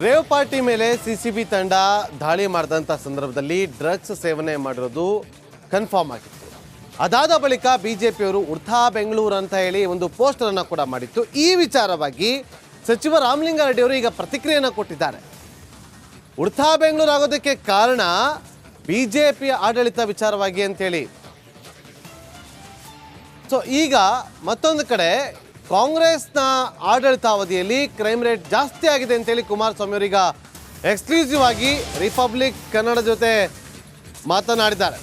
Rave party ಮೇಲೆ CCB ತಂಡ ದಾಳಿ ಮಾಡಿದಂಥ ಸಂದರ್ಭದಲ್ಲಿ ಡ್ರಗ್ಸ್ ಸೇವನೆ ಮಾಡಿರೋದು ಕನ್ಫರ್ಮ್ ಆಗಿತ್ತು. ಅದಾದ ಬಳಿಕ ಬಿಜೆಪಿಯವರು ಉಡ್ತಾ ಬೆಂಗಳೂರು ಅಂತ ಹೇಳಿ ಒಂದು ಪೋಸ್ಟರ್ ಅನ್ನು ಕೂಡ ಮಾಡಿತ್ತು. ಈ ವಿಚಾರವಾಗಿ ಸಚಿವ ರಾಮಲಿಂಗಾರೆಡ್ಡಿ ಅವರು ಈಗ ಪ್ರತಿಕ್ರಿಯೆಯನ್ನು ಕೊಟ್ಟಿದ್ದಾರೆ. ಉಡ್ತಾ ಬೆಂಗಳೂರು ಆಗೋದಕ್ಕೆ ಕಾರಣ ಬಿಜೆಪಿಯ ಆಡಳಿತ ವಿಚಾರವಾಗಿ ಅಂತೇಳಿ. ಸೊ ಈಗ ಮತ್ತೊಂದು ಕಡೆ ಕಾಂಗ್ರೆಸ್ನ ಆಡಳಿತಾವಧಿಯಲ್ಲಿ ಕ್ರೈಮ್ ರೇಟ್ ಜಾಸ್ತಿ ಆಗಿದೆ ಅಂತೇಳಿ ಕುಮಾರಸ್ವಾಮಿ ಅವರೀಗ ಎಕ್ಸ್ಕ್ಲೂಸಿವ್ ಆಗಿ ರಿಪಬ್ಲಿಕ್ ಕನ್ನಡ ಜೊತೆ ಮಾತನಾಡಿದ್ದಾರೆ.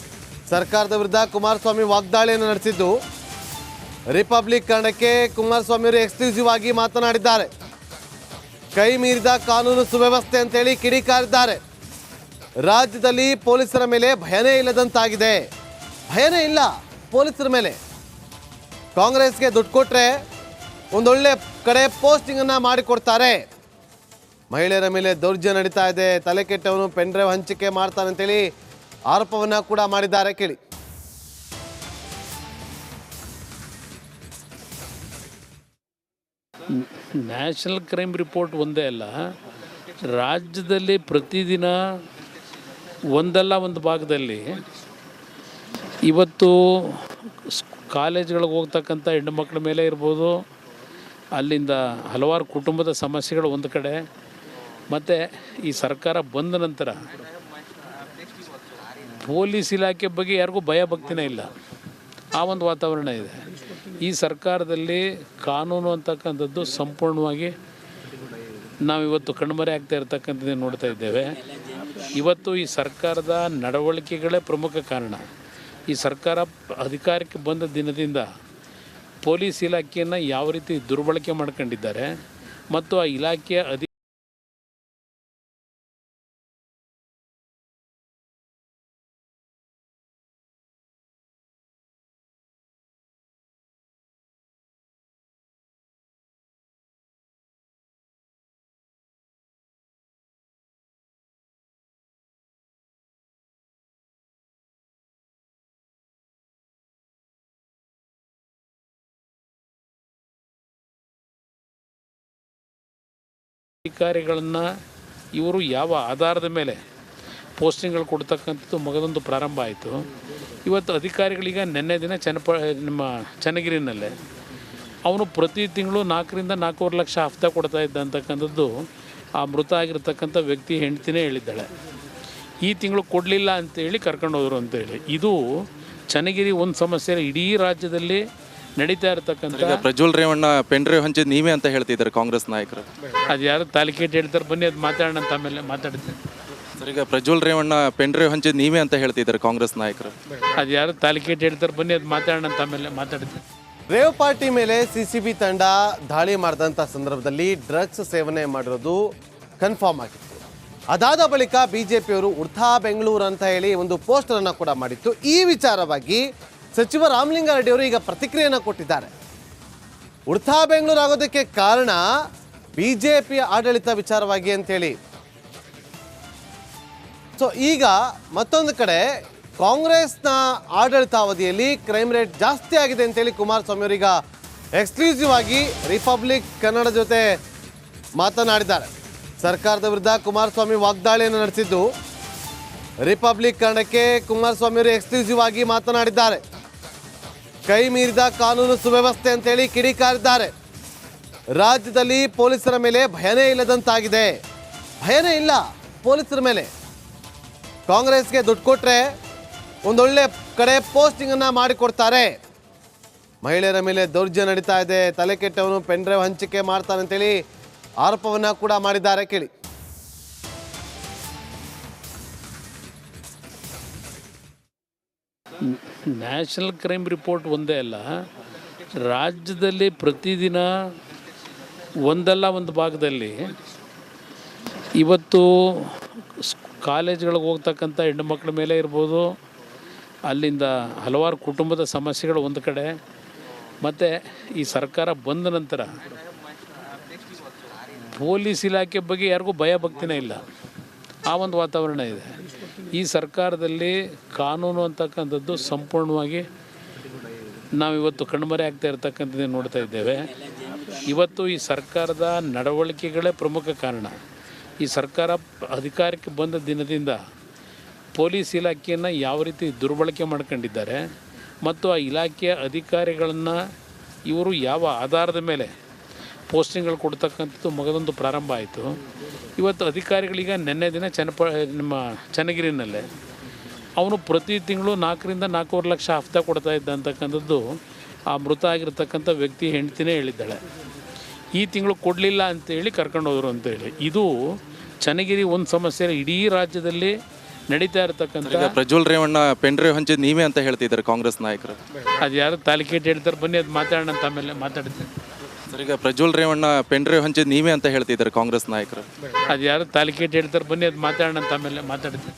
ಸರ್ಕಾರದ ವಿರುದ್ಧ ಕುಮಾರಸ್ವಾಮಿ ವಾಗ್ದಾಳಿಯನ್ನು ನಡೆಸಿದ್ದು ರಿಪಬ್ಲಿಕ್ ಕನ್ನಡಕ್ಕೆ ಕುಮಾರಸ್ವಾಮಿ ಅವರು ಎಕ್ಸ್ಕ್ಲೂಸಿವ್ ಆಗಿ ಮಾತನಾಡಿದ್ದಾರೆ. ಕೈ ಮೀರಿದ ಕಾನೂನು ಸುವ್ಯವಸ್ಥೆ ಅಂತೇಳಿ ಕಿಡಿಕಾರಿದ್ದಾರೆ. ರಾಜ್ಯದಲ್ಲಿ ಪೊಲೀಸರ ಮೇಲೆ ಭಯನೇ ಇಲ್ಲದಂತಾಗಿದೆ. ಭಯನೇ ಇಲ್ಲ ಪೊಲೀಸರ ಮೇಲೆ. ಕಾಂಗ್ರೆಸ್ಗೆ ದುಡ್ಡು ಕೊಟ್ಟರೆ ಒಂದೊಳ್ಳೆ ಕಡೆ ಪೋಸ್ಟಿಂಗ್ ಅನ್ನ ಮಾಡಿಕೊಡ್ತಾರೆ. ಮಹಿಳೆಯರ ಮೇಲೆ ದೌರ್ಜನ್ಯ ನಡೀತಾ ಇದೆ, ತಲೆ ಕೆಟ್ಟವನು ಪೆನ್ ಡ್ರೈವ್ ಹಂಚಿಕೆ ಮಾಡ್ತಾನೆ ಅಂತೇಳಿ ಆರೋಪವನ್ನ ಕೂಡ ಮಾಡಿದ್ದಾರೆ. ಕೇಳಿ. ನ್ಯಾಷನಲ್ ಕ್ರೈಮ್ ರಿಪೋರ್ಟ್ ಒಂದೇ ಅಲ್ಲ, ರಾಜ್ಯದಲ್ಲಿ ಪ್ರತಿದಿನ ಒಂದಲ್ಲ ಒಂದು ಭಾಗದಲ್ಲಿ ಇವತ್ತು ಕಾಲೇಜ್ಗಳಿಗೆ ಹೋಗ್ತಕ್ಕಂಥ ಹೆಣ್ಣು ಮಕ್ಕಳ ಮೇಲೆ ಇರ್ಬೋದು, ಅಲ್ಲಿಂದ ಹಲವಾರು ಕುಟುಂಬದ ಸಮಸ್ಯೆಗಳು ಒಂದು ಕಡೆ, ಮತ್ತು ಈ ಸರ್ಕಾರ ಬಂದ ನಂತರ ಪೊಲೀಸ್ ಇಲಾಖೆ ಬಗ್ಗೆ ಯಾರಿಗೂ ಭಯ ಭಕ್ತಿನೇ ಇಲ್ಲ, ಆ ಒಂದು ವಾತಾವರಣ ಇದೆ. ಈ ಸರ್ಕಾರದಲ್ಲಿ ಕಾನೂನು ಅಂತಕ್ಕಂಥದ್ದು ಸಂಪೂರ್ಣವಾಗಿ ನಾವಿವತ್ತು ಕಣ್ಮರೆ ಆಗ್ತಾ ಇರ್ತಕ್ಕಂಥದ್ದು ನೋಡ್ತಾ ಇದ್ದೇವೆ. ಇವತ್ತು ಈ ಸರ್ಕಾರದ ನಡವಳಿಕೆಗಳೇ ಪ್ರಮುಖ ಕಾರಣ. ಈ ಸರ್ಕಾರ ಅಧಿಕಾರಕ್ಕೆ ಬಂದ ದಿನದಿಂದ ಪೊಲೀಸ್ ಇಲಾಖೆಯನ್ನು ಯಾವ ರೀತಿ ದುರ್ಬಳಕೆ ಮಾಡ್ಕೊಂಡಿದ್ದಾರೆ ಮತ್ತು ಆ ಇಲಾಖೆಯ ಅಧಿಕಾರಿಗಳನ್ನು ಇವರು ಯಾವ ಆಧಾರದ ಮೇಲೆ ಪೋಸ್ಟಿಂಗ್ಗಳು ಕೊಡ್ತಕ್ಕಂಥದ್ದು ಮಗದೊಂದು ಪ್ರಾರಂಭ ಆಯಿತು. ಇವತ್ತು ಅಧಿಕಾರಿಗಳೀಗ ನಿನ್ನೆ ದಿನ ನಮ್ಮ ಚನ್ನಗಿರಿನಲ್ಲೇ ಅವನು ಪ್ರತಿ ತಿಂಗಳು 4 ರಿಂದ 4.5 ಲಕ್ಷ ಹಫ್ತಾ ಕೊಡ್ತಾ ಇದ್ದ ಅಂತಕ್ಕಂಥದ್ದು ಆ ಮೃತ ಆಗಿರ್ತಕ್ಕಂಥ ವ್ಯಕ್ತಿ ಹೆಂಡ್ತಿನೇ ಹೇಳಿದ್ದಾಳೆ. ಈ ತಿಂಗಳು ಕೊಡಲಿಲ್ಲ ಅಂತೇಳಿ ಕರ್ಕೊಂಡು ಹೋದರು ಅಂತೇಳಿ. ಇದು ಚನ್ನಗಿರಿ ಒಂದು ಸಮಸ್ಯೆ, ಇಡೀ ರಾಜ್ಯದಲ್ಲಿ ನಡೀತಾ ಇರತಕ್ಕಂಥ. ಪ್ರಜ್ವಲ್ ರೇವಣ್ಣ ಪೆನ್ ಡ್ರೈವ್ ಹಂಚಿದ್ ನೀವೇ ಅಂತ ಹೇಳ್ತಿದ್ದಾರೆ ಕಾಂಗ್ರೆಸ್ ನಾಯಕರು. ಅದು ಯಾರು ತಾಲಿಕೇಟ್ ಹೇಳ್ತಾರೆ, ಬನ್ನಿ ಅದು ಮಾತಾಡೋಣ ಅಂತ ಆಮೇಲೆ ಮಾತಾಡ್ತೀನಿ ಸರ್. ಈಗ ಪ್ರಜ್ವಲ್ ರೇವಣ್ಣ ಪೆನ್ ಡ್ರೈವ್ ಹಂಚಿದ್ ನೀವೇ ಅಂತ ಹೇಳ್ತಿದ್ದಾರೆ ಕಾಂಗ್ರೆಸ್ ನಾಯಕರು. ಅದು ಯಾರು ತಾಲಿಕೇಟ್ ಹೇಳ್ತಾರೆ, ಬನ್ನಿ ಅದು ಮಾತಾಡೋಣ ಅಂತ ಆಮೇಲೆ ಮಾತಾಡ್ತೀನಿ. ರೇವ್ ಪಾರ್ಟಿ ಮೇಲೆ ಸಿಸಿಬಿ ತಂಡ ದಾಳಿ ಮಾಡಿದಂಥ ಸಂದರ್ಭದಲ್ಲಿ ಡ್ರಗ್ಸ್ ಸೇವನೆ ಮಾಡಿರೋದು ಕನ್ಫರ್ಮ್ ಆಗಿತ್ತು. ಅದಾದ ಬಳಿಕ ಬಿಜೆಪಿಯವರು ಉಡ್ತಾ ಬೆಂಗಳೂರು ಅಂತ ಹೇಳಿ ಒಂದು ಪೋಸ್ಟರ್ ಅನ್ನು ಕೂಡ ಮಾಡಿತ್ತು. ಈ ವಿಚಾರವಾಗಿ ಸಚಿವ ರಾಮಲಿಂಗಾರೆಡ್ಡಿ ಅವರು ಈಗ ಪ್ರತಿಕ್ರಿಯೆಯನ್ನು ಕೊಟ್ಟಿದ್ದಾರೆ. ಉಡ್ತಾ ಬೆಂಗಳೂರು ಆಗೋದಕ್ಕೆ ಕಾರಣ ಬಿಜೆಪಿಯ ಆಡಳಿತ ವಿಚಾರವಾಗಿ ಅಂತೇಳಿ. ಸೊ ಈಗ ಮತ್ತೊಂದು ಕಡೆ ಕಾಂಗ್ರೆಸ್ನ ಆಡಳಿತಾವಧಿಯಲ್ಲಿ ಕ್ರೈಮ್ ರೇಟ್ ಜಾಸ್ತಿ ಆಗಿದೆ ಅಂತೇಳಿ ಕುಮಾರಸ್ವಾಮಿ ಅವರೀಗ ಎಕ್ಸ್ಕ್ಲೂಸಿವ್ ಆಗಿ ರಿಪಬ್ಲಿಕ್ ಕನ್ನಡ ಜೊತೆ ಮಾತನಾಡಿದ್ದಾರೆ. ಸರ್ಕಾರದ ವಿರುದ್ಧ ಕುಮಾರಸ್ವಾಮಿ ವಾಗ್ದಾಳಿಯನ್ನು ನಡೆಸಿದ್ದು ರಿಪಬ್ಲಿಕ್ ಕನ್ನಡಕ್ಕೆ ಕುಮಾರಸ್ವಾಮಿ ಅವರು ಎಕ್ಸ್ಕ್ಲೂಸಿವ್ ಆಗಿ ಮಾತನಾಡಿದ್ದಾರೆ. ಕೈ ಮೀರಿದ ಕಾನೂನು ಸುವ್ಯವಸ್ಥೆ ಅಂತೇಳಿ ಕಿಡಿಕಾರಿದ್ದಾರೆ. ರಾಜ್ಯದಲ್ಲಿ ಪೊಲೀಸರ ಮೇಲೆ ಭಯನೇ ಇಲ್ಲದಂತಾಗಿದೆ. ಭಯನೇ ಇಲ್ಲ ಪೊಲೀಸರ ಮೇಲೆ. ಕಾಂಗ್ರೆಸ್ಗೆ ದುಡ್ಡು ಕೊಟ್ಟರೆ ಒಂದೊಳ್ಳೆ ಕಡೆ ಪೋಸ್ಟಿಂಗ್ ಅನ್ನ ಮಾಡಿಕೊಡ್ತಾರೆ. ಮಹಿಳೆಯರ ಮೇಲೆ ದೌರ್ಜನ್ಯ ನಡೀತಾ ಇದೆ, ತಲೆ ಕೆಟ್ಟವನು ಪೆನ್ ಡ್ರೈವ್ ಹಂಚಿಕೆ ಮಾಡ್ತಾನೆ ಅಂತೇಳಿ ಆರೋಪವನ್ನ ಕೂಡ ಮಾಡಿದ್ದಾರೆ. ಕೇಳಿ. ನ್ಯಾಷನಲ್ ಕ್ರೈಮ್ ರಿಪೋರ್ಟ್ ಒಂದೇ ಅಲ್ಲ, ರಾಜ್ಯದಲ್ಲಿ ಪ್ರತಿದಿನ ಒಂದಲ್ಲ ಒಂದು ಭಾಗದಲ್ಲಿ ಇವತ್ತು ಕಾಲೇಜ್ಗಳಿಗೆ ಹೋಗ್ತಕ್ಕಂಥ ಹೆಣ್ಣು ಮಕ್ಕಳ ಮೇಲೆ ಇರ್ಬೋದು, ಅಲ್ಲಿಂದ ಹಲವಾರು ಕುಟುಂಬದ ಸಮಸ್ಯೆಗಳು ಒಂದು ಕಡೆ, ಮತ್ತು ಈ ಸರ್ಕಾರ ಬಂದ ನಂತರ ಪೊಲೀಸ್ ಇಲಾಖೆ ಬಗ್ಗೆ ಯಾರಿಗೂ ಭಯ ಭಕ್ತಿನೇ ಇಲ್ಲ, ಆ ಒಂದು ವಾತಾವರಣ ಇದೆ. ಈ ಸರ್ಕಾರದಲ್ಲಿ ಕಾನೂನು ಅಂತಕ್ಕಂಥದ್ದು ಸಂಪೂರ್ಣವಾಗಿ ನಾವಿವತ್ತು ಕಣ್ಮರೆ ಆಗ್ತಾ ಇರ್ತಕ್ಕಂಥದ್ದು ನೋಡ್ತಾ ಇದ್ದೇವೆ. ಇವತ್ತು ಈ ಸರ್ಕಾರದ ನಡವಳಿಕೆಗಳೇ ಪ್ರಮುಖ ಕಾರಣ. ಈ ಸರ್ಕಾರ ಅಧಿಕಾರಕ್ಕೆ ಬಂದ ದಿನದಿಂದ ಪೊಲೀಸ್ ಇಲಾಖೆಯನ್ನು ಯಾವ ರೀತಿ ದುರ್ಬಳಕೆ ಮಾಡ್ಕೊಂಡಿದ್ದಾರೆ ಮತ್ತು ಆ ಇಲಾಖೆಯ ಅಧಿಕಾರಿಗಳನ್ನು ಇವರು ಯಾವ ಆಧಾರದ ಮೇಲೆ ಪೋಸ್ಟಿಂಗ್ಗಳು ಕೊಡ್ತಕ್ಕಂಥದ್ದು ಮಗದೊಂದು ಪ್ರಾರಂಭ ಆಯಿತು. ಇವತ್ತು ಅಧಿಕಾರಿಗಳೀಗ ನಿನ್ನೆ ದಿನ ನಮ್ಮ ಚನ್ನಗಿರಿನಲ್ಲೇ ಅವನು ಪ್ರತಿ ತಿಂಗಳು 4ರಿಂದ 4.25 ಲಕ್ಷ ಹಫ್ತಾ ಕೊಡ್ತಾ ಇದ್ದ ಅಂತಕ್ಕಂಥದ್ದು ಆ ಮೃತ ಆಗಿರ್ತಕ್ಕಂಥ ವ್ಯಕ್ತಿ ಹೆಂಡ್ತಿನೇ ಹೇಳಿದ್ದಾಳೆ. ಈ ತಿಂಗಳು ಕೊಡಲಿಲ್ಲ ಅಂತೇಳಿ ಕರ್ಕೊಂಡು ಹೋದರು ಅಂತೇಳಿ. ಇದು ಚನ್ನಗಿರಿ ಒಂದು ಸಮಸ್ಯೆ, ಇಡೀ ರಾಜ್ಯದಲ್ಲಿ ನಡೀತಾ ಇರತಕ್ಕಂಥ. ಈಗ ಪ್ರಜ್ವಲ್ ರೇವಣ್ಣ ಪೆನ್ ಡ್ರೈವ್ ಹಂಚಿದ್ದು ನೀವೇ ಅಂತ ಹೇಳ್ತಿದ್ದಾರೆ ಕಾಂಗ್ರೆಸ್ ನಾಯಕರು. ಅದು ಯಾರು ತಾಲಿಕೇಟ್ ಹೇಳ್ತಾರೆ, ಬನ್ನಿ ಅದು ಮಾತಾಡೋಣ ಅಂತ ಆಮೇಲೆ ಮಾತಾಡ್ತೀನಿ. ಸರ್, ಈಗ ಪ್ರಜ್ವಲ್ ರೇವಣ್ಣ ಪೆನ್ ಡ್ರೈವ್ ಹಂಚಿದ್ದು ನೀವೇ ಅಂತ ಹೇಳ್ತಿದ್ದಾರೆ ಕಾಂಗ್ರೆಸ್ ನಾಯಕರು. ಅದು ಯಾರು ತಾಲಿಕೇಟ್ ಹೇಳ್ತಾರೆ, ಬನ್ನಿ ಅದು ಮಾತಾಡೋಣ ಅಂತ ಆಮೇಲೆ ಮಾತಾಡ್ತೀನಿ.